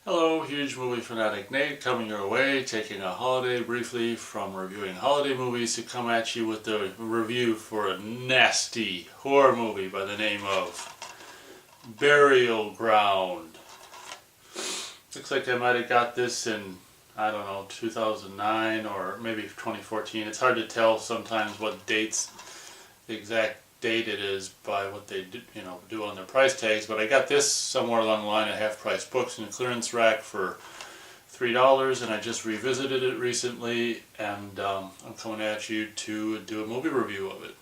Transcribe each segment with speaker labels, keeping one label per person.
Speaker 1: Hello, huge movie fanatic Nate coming your way, taking a holiday briefly from reviewing holiday movies to come at you with the review for a nasty horror movie by the name of Burial Ground. Looks like I might have got this in, I don't know, 2009 or maybe 2014. It's hard to tell sometimes what dates, the exact date it is by what they do on their price tags, but I got this somewhere along the line at Half Price Books in a clearance rack for $3, and I just revisited it recently, and I'm coming at you to do a movie review of it.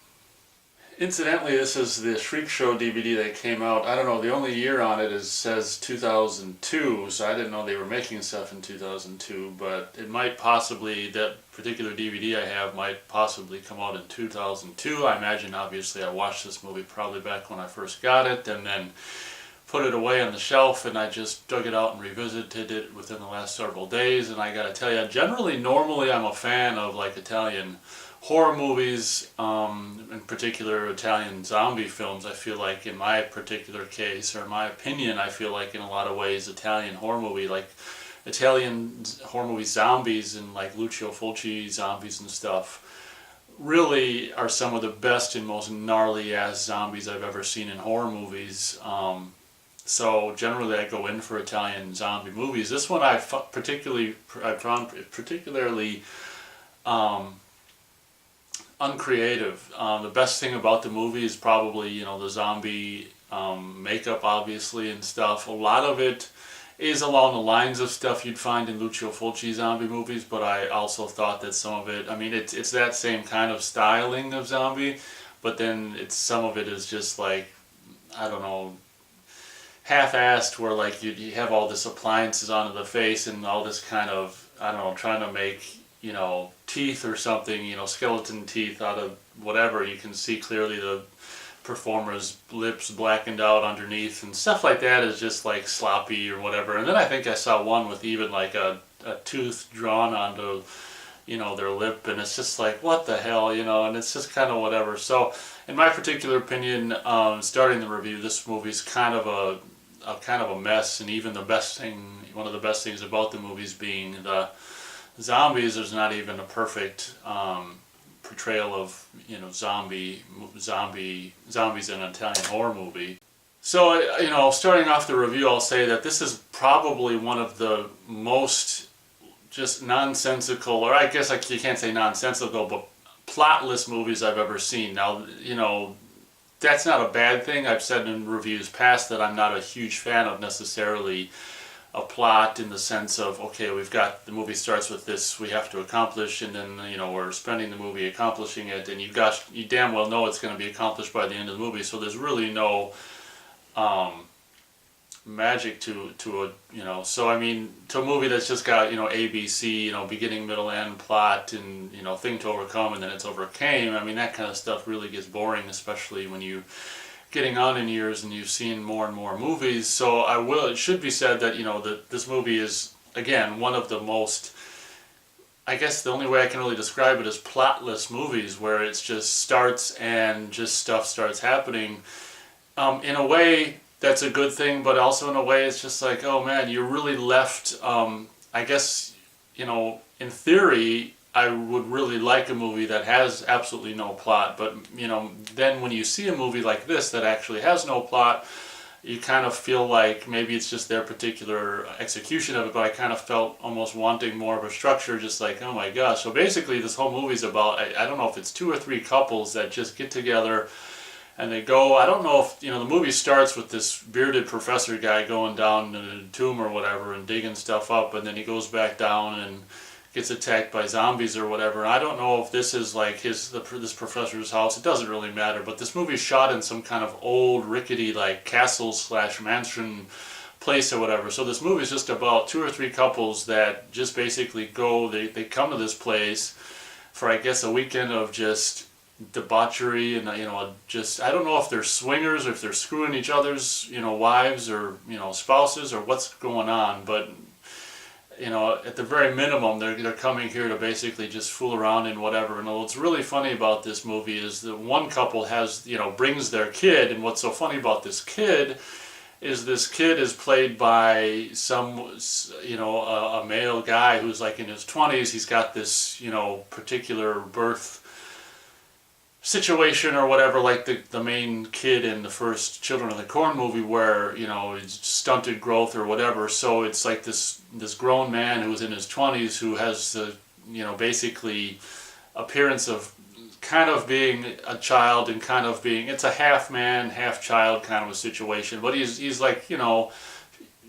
Speaker 1: Incidentally, this is the Shriek Show DVD that came out. I don't know, the only year on it says 2002, so I didn't know they were making stuff in 2002, but it might possibly, that particular DVD I have might possibly come out in 2002. I imagine, obviously, I watched this movie probably back when I first got it, and then put it away on the shelf, and I just dug it out and revisited it within the last several days, and I gotta tell you, normally I'm a fan of like Italian horror movies, in particular Italian zombie films. I feel like in my particular case, or in my opinion, I feel like in a lot of ways Italian horror zombies and like Lucio Fulci zombies and stuff really are some of the best and most gnarly ass zombies I've ever seen in horror movies. So generally I go in for Italian zombie movies. This one I found particularly uncreative. The best thing about the movie is probably, the zombie makeup, obviously, and stuff. A lot of it is along the lines of stuff you'd find in Lucio Fulci zombie movies, but I also thought that some of it, it's that same kind of styling of zombie, but then some of it is just like, I don't know, half-assed, where like you have all this appliances onto the face and all this kind of, I don't know, trying to make teeth or something, skeleton teeth out of whatever. You can see clearly the performer's lips blackened out underneath, and stuff like that is just like sloppy or whatever. And then I think I saw one with even like a tooth drawn onto, their lip, and it's just like, what the hell, and it's just kind of whatever. So, in my particular opinion, starting the review, this movie's kind of a mess, and even one of the best things about the movies being the zombies, there's not even a perfect portrayal of zombies in an Italian horror movie. So starting off the review, I'll say that this is probably one of the most just nonsensical, or I guess you can't say nonsensical, but plotless movies I've ever seen. Now, that's not a bad thing. I've said in reviews past that I'm not a huge fan of necessarily a plot in the sense of, okay, we've got, the movie starts with this we have to accomplish, and then we're spending the movie accomplishing it, and you damn well know it's going to be accomplished by the end of the movie, so there's really no magic to a so to a movie that's just got ABC, beginning, middle, end, plot, and thing to overcome, and then it's overcame. That kind of stuff really gets boring, especially when you getting on in years and you've seen more and more movies. So it should be said that that this movie is, again, one of the most, I guess the only way I can really describe it is plotless movies, where it's just starts and just stuff starts happening. In a way that's a good thing, but also in a way it's just like, oh man, you're really left, I guess, in theory I would really like a movie that has absolutely no plot, but then when you see a movie like this that actually has no plot, you kind of feel like maybe it's just their particular execution of it, but I kind of felt almost wanting more of a structure, just like, oh my gosh. So basically this whole movie's about, I don't know if it's 2 or 3 couples that just get together and they go, I don't know if, the movie starts with this bearded professor guy going down to the tomb or whatever and digging stuff up, and then he goes back down and gets attacked by zombies or whatever. I don't know if this is like this professor's house. It doesn't really matter, but this movie is shot in some kind of old rickety like castle / mansion place or whatever. So this movie is just about 2 or 3 couples that just basically go, they come to this place for, I guess, a weekend of just debauchery, and just, I don't know if they're swingers or if they're screwing each other's wives or spouses or what's going on, but at the very minimum, they're coming here to basically just fool around and whatever. And what's really funny about this movie is that one couple brings their kid, and what's so funny about this kid is this kid is played by some, you know, a male guy who's like in his 20s. He's got this, you know, particular birth situation or whatever, like the main kid in the first Children of the Corn movie, where, you know, it's stunted growth or whatever. So it's like this grown man who's in his 20s who has the, you know, basically appearance of kind of being a child and kind of being, it's a half man, half child kind of a situation. But he's like, you know,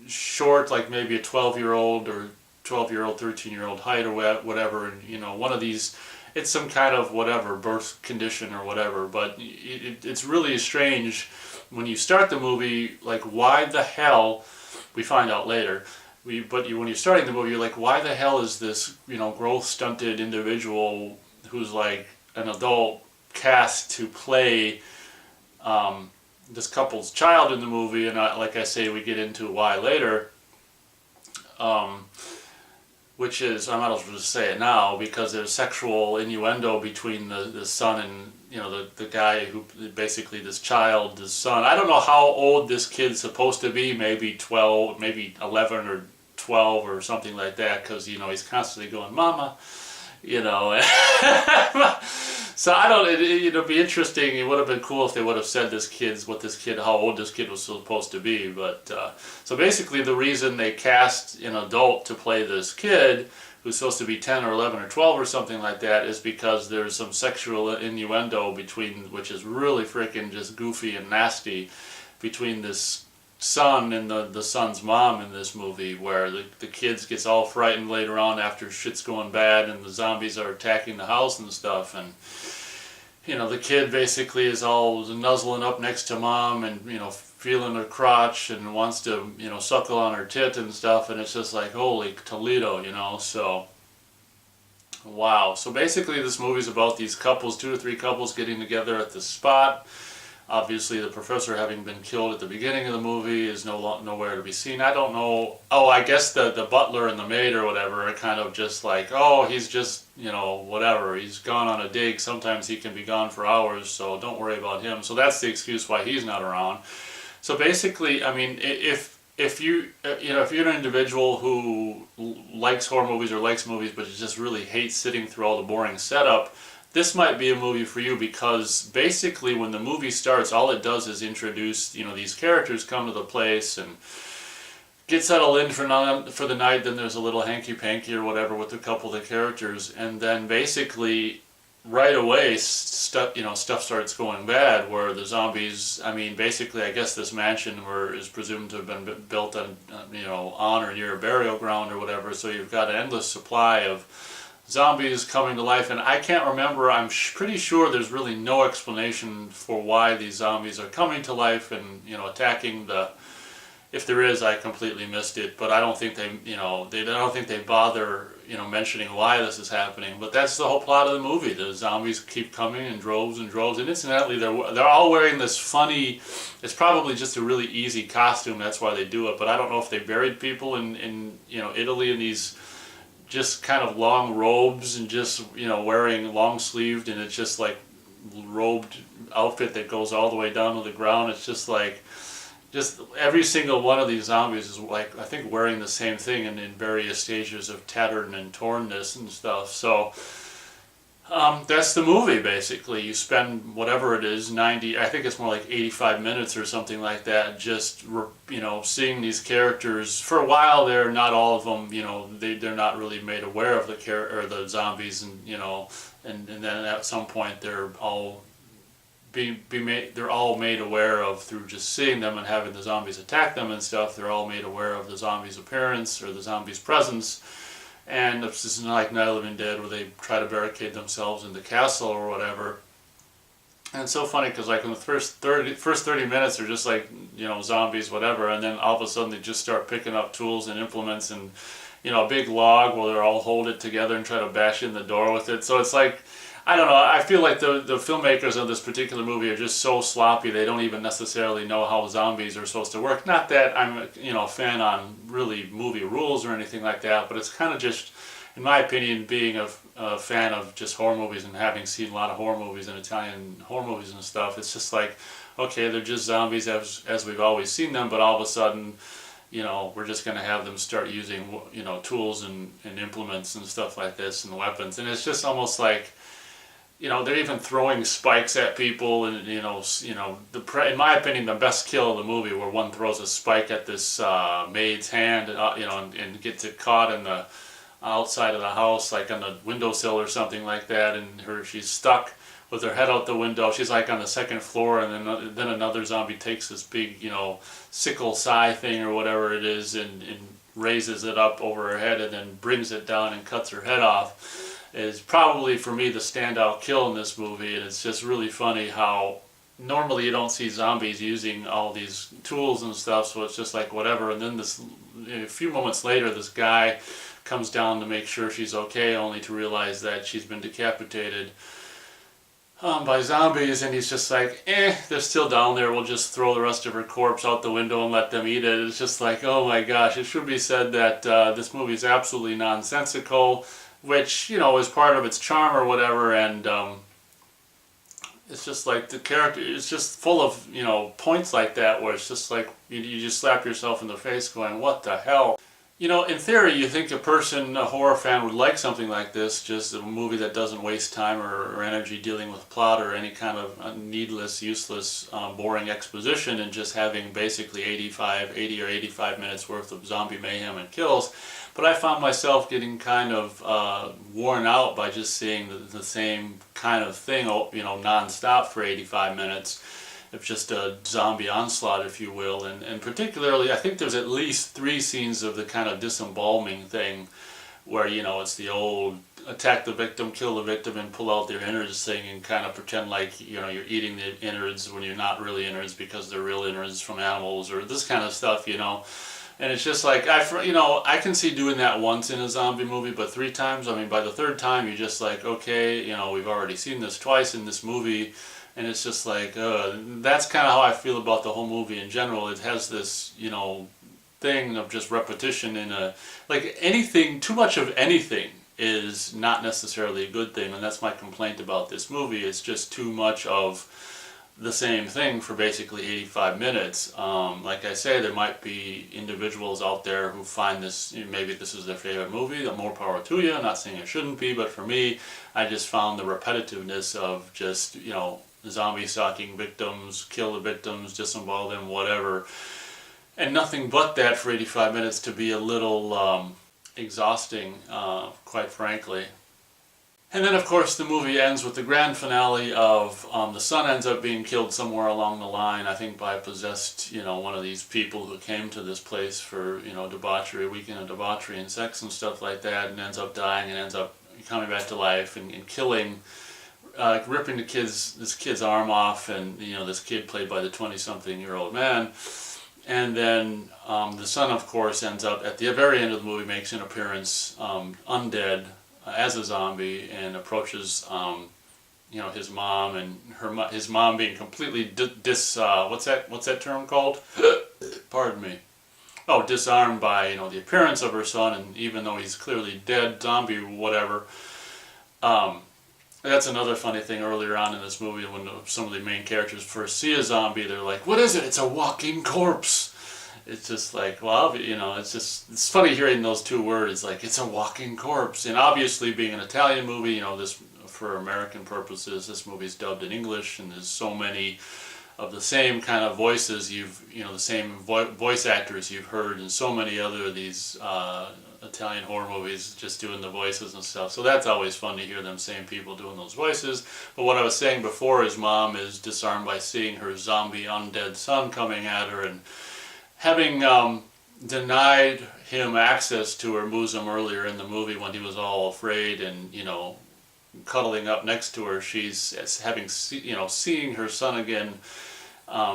Speaker 1: short, like maybe a 12-year-old or 12-year-old, 13-year-old height or whatever. And, you know, one of these, it's some kind of whatever, birth condition or whatever. But it's really strange when you start the movie, like, why the hell, we find out later, when you're starting the movie, you're like, why the hell is this, you know, growth stunted individual who's like an adult cast to play this couple's child in the movie? And like I say, we get into why later, which is, I might as well just say it now, because there's sexual innuendo between the son and, you know, the guy who, basically this child, this son. I don't know how old this kid's supposed to be, maybe 12, maybe 11 or 12 or something like that, because, you know, he's constantly going, "Mama," you know. So I don't, it'd be interesting. It would have been cool if they would have said how old this kid was supposed to be. But so basically, the reason they cast an adult to play this kid, who's supposed to be 10 or 11 or 12 or something like that, is because there's some sexual innuendo which is really freaking just goofy and nasty, between this son and the son's mom in this movie, where the kids gets all frightened later on after shit's going bad and the zombies are attacking the house and stuff. And, you know, the kid basically is all nuzzling up next to mom and, you know, feeling her crotch and wants to, you know, suckle on her tit and stuff. And it's just like, holy Toledo, you know. So wow. So basically this movie's about these couples, 2 or 3 couples, getting together at this spot. Obviously, the professor, having been killed at the beginning of the movie, is nowhere to be seen. I don't know. Oh, I guess the butler and the maid or whatever are kind of just like, oh, he's just, you know, whatever. He's gone on a dig. Sometimes he can be gone for hours, so don't worry about him. So that's the excuse why he's not around. So basically, I mean, if you know, if you're an individual who likes horror movies or likes movies, but just really hates sitting through all the boring setup, this might be a movie for you, because basically when the movie starts, all it does is introduce, you know, these characters come to the place and get settled in for the night. Then there's a little hanky-panky or whatever with a couple of the characters, and then basically right away stuff starts going bad, where the zombies, I mean, basically I guess this mansion is presumed to have been built on, you know, on or near a burial ground or whatever, so you've got an endless supply of zombies coming to life. And I can't remember, I'm pretty sure there's really no explanation for why these zombies are coming to life and, you know, attacking if there is, I completely missed it. But I don't think I don't think they bother, you know, mentioning why this is happening. But that's the whole plot of the movie. The zombies keep coming in droves and droves, and incidentally they're all wearing this funny, it's probably just a really easy costume, that's why they do it. But I don't know if they buried people in you know, Italy in these just kind of long robes and just, you know, wearing long sleeved, and it's just like robed outfit that goes all the way down to the ground. It's just like, just every single one of these zombies is like, I think, wearing the same thing and in various stages of tattered and tornness and stuff. So that's the movie basically. You spend whatever it is, 90, I think it's more like 85 minutes or something like that, just, you know, seeing these characters. For a while there, not all of them, you know, they're not really made aware of the zombies, and, you know, and then at some point they're all they're all made aware of, through just seeing them and having the zombies attack them and stuff. They're all made aware of the zombies' appearance or the zombies' presence. And it's just like Night of the Living Dead, where they try to barricade themselves in the castle or whatever. And it's so funny, because like in the first 30 minutes are just like, you know, zombies, whatever, and then all of a sudden they just start picking up tools and implements and, you know, a big log where they're all hold it together and try to bash in the door with it. So it's like, I don't know, I feel like the filmmakers of this particular movie are just so sloppy, they don't even necessarily know how zombies are supposed to work. Not that I'm, you know, a fan on really movie rules or anything like that, but it's kind of just, in my opinion, being a fan of just horror movies and having seen a lot of horror movies and Italian horror movies and stuff, it's just like, okay, they're just zombies as we've always seen them, but all of a sudden, you know, we're just going to have them start using, you know, tools and implements and stuff like this and weapons. And it's just almost like, you know, they're even throwing spikes at people, and in my opinion, the best kill of the movie, where one throws a spike at this maid's hand, you know, and gets it caught in the outside of the house, like on the windowsill or something like that, and she's stuck with her head out the window. She's like on the second floor, and then another zombie takes this big, you know, sickle scythe thing or whatever it is, and raises it up over her head, and then brings it down and cuts her head off. Is probably for me the standout kill in this movie. And it's just really funny how normally you don't see zombies using all these tools and stuff, so it's just like whatever. And then a few moments later, this guy comes down to make sure she's okay, only to realize that she's been decapitated by zombies, and he's just like, they're still down there, we'll just throw the rest of her corpse out the window and let them eat it. It's just like, oh my gosh. It should be said that this movie is absolutely nonsensical, which, you know, is part of its charm or whatever, and it's just like the character is just full of, you know, points like that where it's just like you just slap yourself in the face going, what the hell? You know, in theory, you think a horror fan would like something like this, just a movie that doesn't waste time or energy dealing with plot or any kind of needless, useless, boring exposition, and just having basically 80 or 85 minutes worth of zombie mayhem and kills. But I found myself getting kind of worn out by just seeing the same kind of thing, you know, non-stop for 85 minutes. It's just a zombie onslaught, if you will, and particularly, I think there's at least 3 scenes of the kind of disembalming thing, where, you know, it's the old attack the victim, kill the victim, and pull out their innards thing, and kind of pretend like, you know, you're eating the innards when you're not really innards because they're real innards from animals, or this kind of stuff, you know. And it's just like, I can see doing that once in a zombie movie, but 3 times, I mean, by the 3rd time, you're just like, okay, you know, we've already seen this twice in this movie. And it's just like, that's kind of how I feel about the whole movie in general. It has this, you know, thing of just repetition like anything, too much of anything is not necessarily a good thing. And that's my complaint about this movie. It's just too much of the same thing for basically 85 minutes. Like I say, there might be individuals out there who find this, maybe this is their favorite movie, more power to you. I'm not saying it shouldn't be, but for me, I just found the repetitiveness of just, you know, zombie stalking victims, kill the victims, disembowel them, whatever, and nothing but that for 85 minutes to be a little exhausting, quite frankly. And then, of course, the movie ends with the grand finale of the son ends up being killed somewhere along the line, I think by possessed, you know, one of these people who came to this place for, you know, debauchery, a weekend of debauchery and sex and stuff like that, and ends up dying and ends up coming back to life and killing, ripping this kid's arm off, and, you know, this kid played by the 20-something-year-old man. And then the son, of course, ends up at the very end of the movie, makes an appearance undead as a zombie, and approaches you know, his mom, and his mom being completely what's that term called? Pardon me. Oh, disarmed by, you know, the appearance of her son, and even though he's clearly dead, zombie, whatever. That's another funny thing earlier on in this movie, when some of the main characters first see a zombie, they're like, what is it? It's a walking corpse. It's just like, well, you know, it's funny hearing those 2 words, like, it's a walking corpse. And obviously, being an Italian movie, you know, this, for American purposes, this movie's dubbed in English, and there's so many of the same kind of voices the same voice actors you've heard in so many other of these Italian horror movies, just doing the voices and stuff. So that's always fun to hear them same people doing those voices. But what I was saying before, his mom is disarmed by seeing her zombie undead son coming at her, and having denied him access to her bosom earlier in the movie when he was all afraid and, you know, cuddling up next to her, she's having, you know, seeing her son again.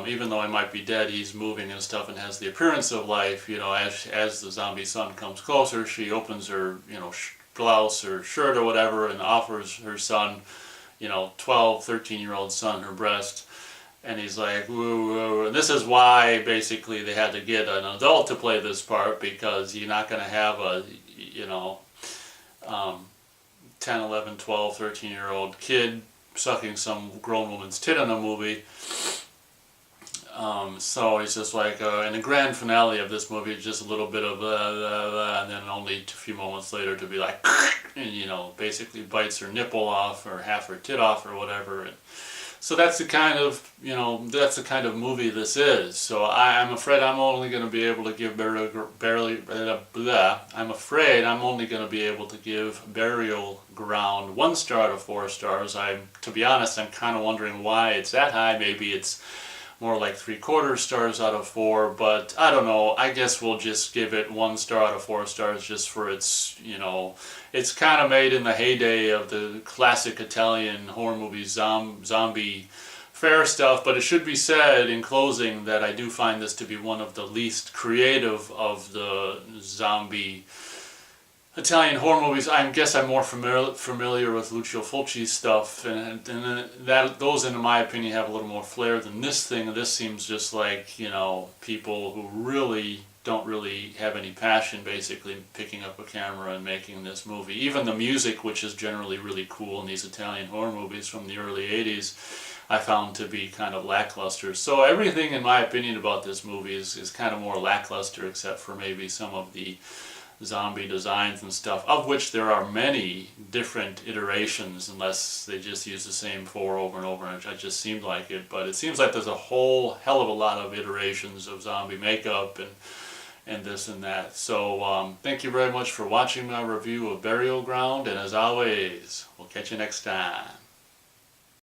Speaker 1: Even though he might be dead, he's moving and stuff and has the appearance of life. You know, as the zombie son comes closer, she opens her, you know, blouse or shirt or whatever, and offers her son, you know, 12, 13-year-old son, her breast. And he's like, woo, woo. And this is why basically they had to get an adult to play this part, because you're not going to have a, you know, 10, 11, 12, 13-year-old kid sucking some grown woman's tit in a movie. So it's just like, in the grand finale of this movie, it's just a little bit of blah, blah, blah, and then only a few moments later to be like, and basically bites her nipple off or half her tit off or whatever. And so that's the kind of, that's the kind of movie this is. So I'm afraid I'm only going to be able to give I'm afraid I'm only going to be able to give Burial Ground 1 star out of 4 stars. To be honest, I'm kind of wondering why it's that high. Maybe it's more like 3/4 stars out of 4, but I don't know. I guess we'll just give it 1 star out of 4 stars just for its, it's kind of made in the heyday of the classic Italian horror movies, zombie fare stuff, but it should be said in closing that I do find this to be one of the least creative of the zombie Italian horror movies. I guess I'm more familiar with Lucio Fulci's stuff, and those, in my opinion, have a little more flair than this thing. This seems just like, people who don't really have any passion, basically picking up a camera and making this movie. Even the music, which is generally really cool in these Italian horror movies from the early 80s, I found to be kind of lackluster. So everything, in my opinion, about this movie is kind of more lackluster, except for maybe some of the zombie designs and stuff, of which there are many different iterations, unless they just use the same 4 over and over, and it just seemed like it. But it seems like there's a whole hell of a lot of iterations of zombie makeup and this and that. So thank you very much for watching my review of Burial Ground, and as always, we'll catch you next time.